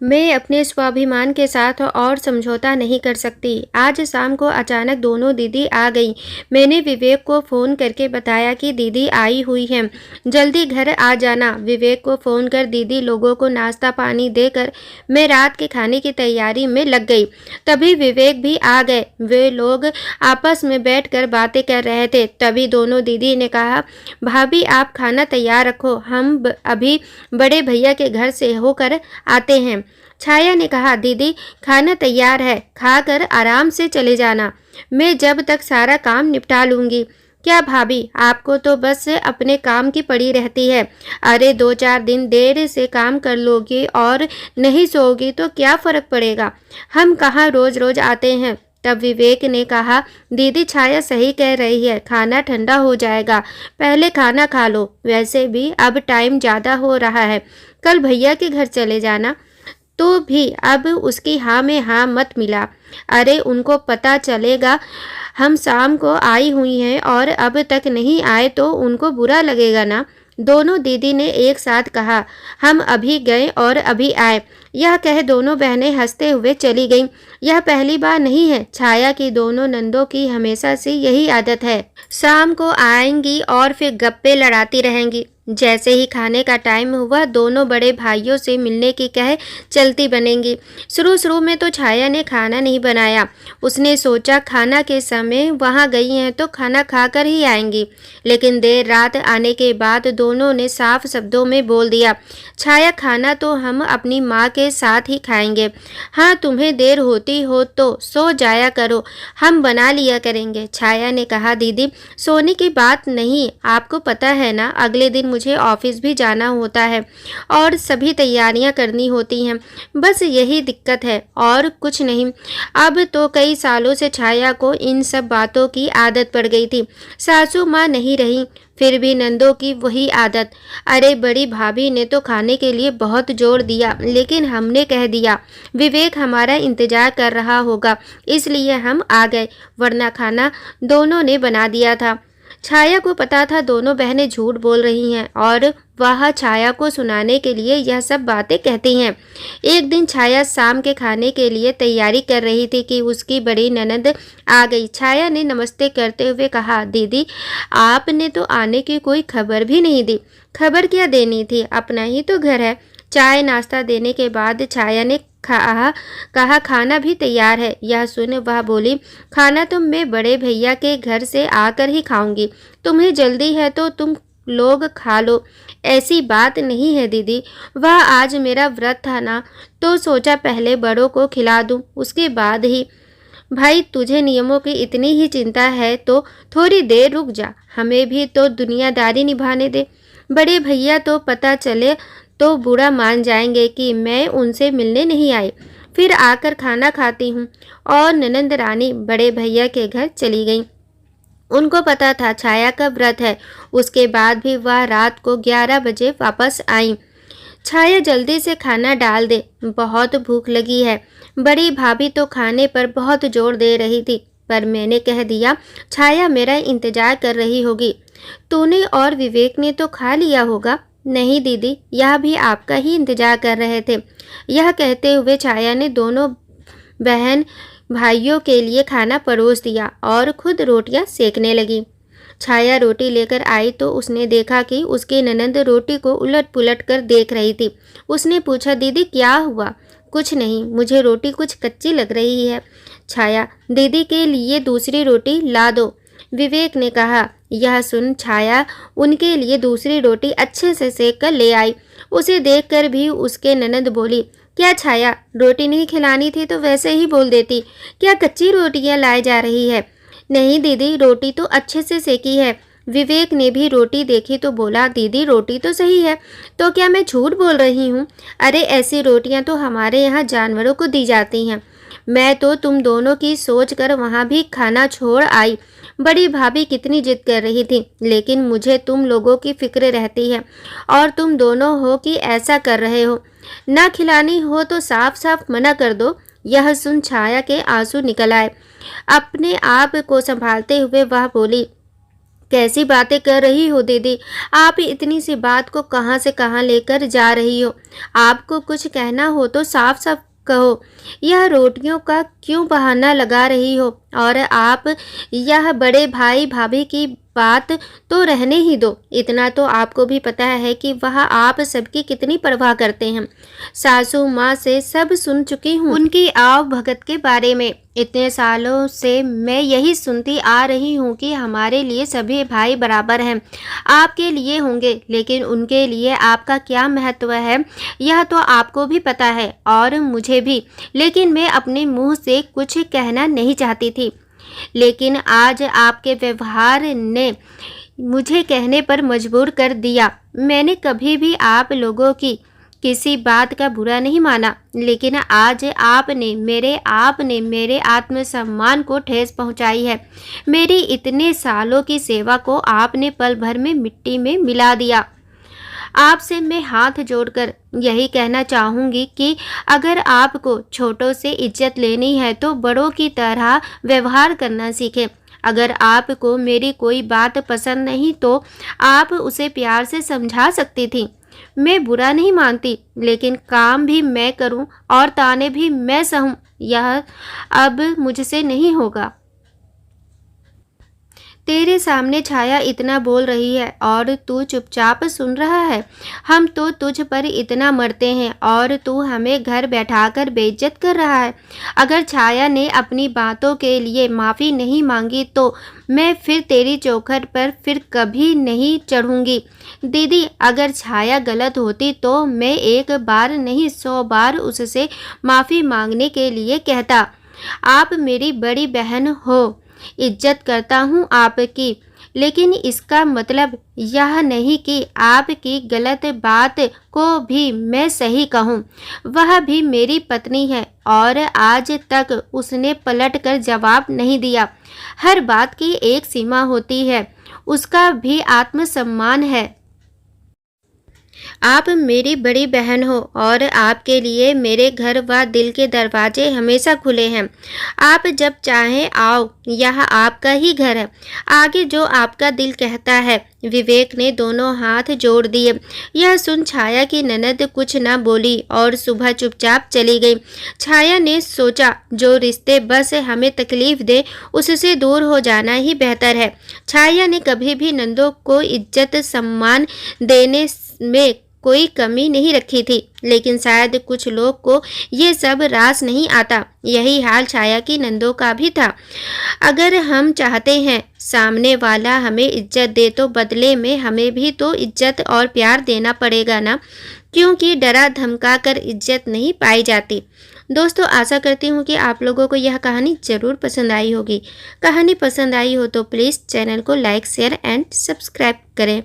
मैं अपने स्वाभिमान के साथ और समझौता नहीं कर सकती। आज शाम को अचानक दोनों दीदी आ गई। मैंने विवेक को फ़ोन करके बताया कि दीदी आई हुई हैं, जल्दी घर आ जाना। विवेक को फ़ोन कर दीदी लोगों को नाश्ता पानी देकर मैं रात के खाने की तैयारी में लग गई। तभी विवेक भी आ गए। वे लोग आपस में बैठकर बातें कर रहे थे। तभी दोनों दीदी ने कहा, भाभी आप खाना तैयार रखो, हम अभी बड़े भैया के घर से होकर आते हैं। छाया ने कहा, दीदी खाना तैयार है, खाकर आराम से चले जाना, मैं जब तक सारा काम निपटा लूँगी। क्या भाभी, आपको तो बस अपने काम की पड़ी रहती है। अरे 2-4 दिन देर से काम कर लोगी और नहीं सोओगी तो क्या फ़र्क पड़ेगा, हम कहाँ रोज़ रोज़ आते हैं। तब विवेक ने कहा, दीदी छाया सही कह रही है, खाना ठंडा हो जाएगा, पहले खाना खा लो। वैसे भी अब टाइम ज़्यादा हो रहा है, कल भैया के घर चले जाना। तो भी अब उसकी हाँ में हाँ मत मिला। अरे उनको पता चलेगा हम शाम को आई हुई हैं और अब तक नहीं आए तो उनको बुरा लगेगा ना। दोनों दीदी ने एक साथ कहा, हम अभी गए और अभी आए। यह कह दोनों बहनें हंसते हुए चली गईं। यह पहली बार नहीं है, छाया की दोनों नंदों की हमेशा से यही आदत है, शाम को आएंगी और फिर गप्पे लड़ाती रहेंगी। जैसे ही खाने का टाइम हुआ, दोनों बड़े भाइयों से मिलने की कह चलती बनेंगी। शुरू में तो छाया ने खाना नहीं बनाया। उसने सोचा खाना के समय वहाँ गई हैं तो खाना खाकर ही आएंगी। लेकिन देर रात आने के बाद दोनों ने साफ शब्दों में बोल दिया, छाया खाना तो हम अपनी माँ के साथ ही खाएंगे। हाँ, तुम्हें देर होती हो तो सो जाया करो, हम बना लिया करेंगे। छाया ने कहा, दीदी सोने की बात नहीं, आपको पता है ना अगले दिन मुझे ऑफिस भी जाना होता है और सभी तैयारियां करनी होती हैं, बस यही दिक्कत है और कुछ नहीं। अब तो कई सालों से छाया को इन सब बातों की आदत पड़ गई थी। सासू माँ नहीं रही, फिर भी नंदों की वही आदत। अरे बड़ी भाभी ने तो खाने के लिए बहुत जोर दिया, लेकिन हमने कह दिया विवेक हमारा इंतजार कर रहा होगा, इसलिए हम आ गए, वरना खाना दोनों ने बना दिया था। छाया को पता था दोनों बहनें झूठ बोल रही हैं और वह छाया को सुनाने के लिए यह सब बातें कहती हैं। एक दिन छाया शाम के खाने के लिए तैयारी कर रही थी कि उसकी बड़ी ननद आ गई। छाया ने नमस्ते करते हुए कहा, दीदी आपने तो आने की कोई खबर भी नहीं दी। खबर क्या देनी थी, अपना ही तो घर है। चाय नाश्ता देने के बाद छाया ने कहा खाना भी तैयार है। यह सुन वह बोली, खाना तो मैं बड़े भैया के घर से आकर ही खाऊंगी, तुम्हें जल्दी है तो तुम लोग खा लो। ऐसी बात नहीं है दीदी, वह आज मेरा व्रत था ना, तो सोचा पहले बड़ों को खिला दूं, उसके बाद ही। भाई तुझे नियमों की इतनी ही चिंता है तो थोड़ी देर रुक जा, हमें भी तो दुनियादारी निभाने दे। बड़े भैया तो पता चले तो बुरा मान जाएंगे कि मैं उनसे मिलने नहीं आई, फिर आकर खाना खाती हूँ। और ननंद रानी बड़े भैया के घर चली गई। उनको पता था छाया का व्रत है। उसके बाद भी वह रात को 11 बजे वापस आई। छाया जल्दी से खाना डाल दे, बहुत भूख लगी है। बड़ी भाभी तो खाने पर बहुत जोर दे रही थी, पर मैंने कह दिया छाया मेरा इंतजार कर रही होगी। तूने और विवेक ने तो खा लिया होगा। नहीं दीदी, यह भी आपका ही इंतजार कर रहे थे। यह कहते हुए छाया ने दोनों बहन भाइयों के लिए खाना परोस दिया और खुद रोटियां सेकने लगी। छाया रोटी लेकर आई तो उसने देखा कि उसकी ननंद रोटी को उलट पुलट कर देख रही थी। उसने पूछा, दीदी क्या हुआ? कुछ नहीं, मुझे रोटी कुछ कच्ची लग रही है। छाया, दीदी के लिए दूसरी रोटी ला दो, विवेक ने कहा। यह सुन छाया उनके लिए दूसरी रोटी अच्छे से सेक कर ले आई। उसे देखकर भी उसके ननंद बोली, क्या छाया रोटी नहीं खिलानी थी तो वैसे ही बोल देती, क्या कच्ची रोटियां लाई जा रही है? नहीं दीदी, रोटी तो अच्छे से सेकी है। विवेक ने भी रोटी देखी तो बोला, दीदी रोटी तो सही है, तो क्या मैं झूठ बोल रही हूँ? अरे ऐसी रोटियां तो हमारे यहाँ जानवरों को दी जाती हैं। मैं तो तुम दोनों की सोच कर वहाँ भी खाना छोड़ आई। बड़ी भाभी कितनी जिद कर रही थी, लेकिन मुझे तुम लोगों की फिक्र रहती है और तुम दोनों हो कि ऐसा कर रहे हो। ना खिलानी हो तो साफ साफ मना कर दो। यह सुन छाया के आंसू निकल आए। अपने आप को संभालते हुए वह बोली, कैसी बातें कर रही हो दीदी? आप इतनी सी बात को कहाँ से कहाँ लेकर जा रही हो? आपको कुछ कहना हो तो साफ-साफ कहो। यह रोटियों का क्यों बहाना लगा रही हो? और आप यह बड़े भाई-भाभी की बात तो रहने ही दो। इतना तो आपको भी पता है कि वह आप सबकी कितनी परवाह करते हैं। सासू माँ से सब सुन चुकी हूँ उनकी आव भगत के बारे में। इतने सालों से मैं यही सुनती आ रही हूँ कि हमारे लिए सभी भाई बराबर हैं। आपके लिए होंगे, लेकिन उनके लिए आपका क्या महत्व है यह तो आपको भी पता है और मुझे भी। लेकिन मैं अपने मुंह से कुछ कहना नहीं चाहती थी, लेकिन आज आपके व्यवहार ने मुझे कहने पर मजबूर कर दिया। मैंने कभी भी आप लोगों की किसी बात का बुरा नहीं माना, लेकिन आज आपने मेरे आत्मसम्मान को ठेस पहुंचाई है। मेरी इतने सालों की सेवा को आपने पल भर में मिट्टी में मिला दिया। आपसे मैं हाथ जोड़कर यही कहना चाहूँगी कि अगर आपको छोटों से इज्जत लेनी है तो बड़ों की तरह व्यवहार करना सीखें। अगर आपको मेरी कोई बात पसंद नहीं तो आप उसे प्यार से समझा सकती थी। मैं बुरा नहीं मानती, लेकिन काम भी मैं करूं और ताने भी मैं सहूं, यह अब मुझसे नहीं होगा। तेरे सामने छाया इतना बोल रही है और तू चुपचाप सुन रहा है। हम तो तुझ पर इतना मरते हैं और तू हमें घर बैठाकर बेइज्जत कर रहा है। अगर छाया ने अपनी बातों के लिए माफ़ी नहीं मांगी तो मैं फिर तेरी चौखट पर फिर कभी नहीं चढ़ूँगी। दीदी, अगर छाया गलत होती तो मैं एक बार नहीं 100 बार उससे माफ़ी मांगने के लिए कहता। आप मेरी बड़ी बहन हो, इज्जत करता हूँ आपकी, लेकिन इसका मतलब यह नहीं कि आपकी गलत बात को भी मैं सही कहूँ। वह भी मेरी पत्नी है और आज तक उसने पलटकर जवाब नहीं दिया। हर बात की एक सीमा होती है, उसका भी आत्मसम्मान है। आप मेरी बड़ी बहन हो और आपके लिए मेरे घर व दिल के दरवाजे हमेशा खुले हैं। आप जब चाहें आओ, यह आपका ही घर है। आगे जो आपका दिल कहता है। विवेक ने दोनों हाथ जोड़ दिए। यह सुन छाया की ननद कुछ न बोली और सुबह चुपचाप चली गई। छाया ने सोचा, जो रिश्ते बस हमें तकलीफ दे उससे दूर हो जाना ही बेहतर है। छाया ने कभी भी नंदों को इज्जत सम्मान देने में कोई कमी नहीं रखी थी, लेकिन शायद कुछ लोग को ये सब रास नहीं आता। यही हाल छाया की नंदों का भी था। अगर हम चाहते हैं सामने वाला हमें इज्जत दे तो बदले में हमें भी तो इज्जत और प्यार देना पड़ेगा ना, क्योंकि डरा धमका कर इज्जत नहीं पाई जाती। दोस्तों, आशा करती हूँ कि आप लोगों को यह कहानी ज़रूर पसंद आई होगी। कहानी पसंद आई हो तो प्लीज़ चैनल को लाइक शेयर एंड सब्सक्राइब करें।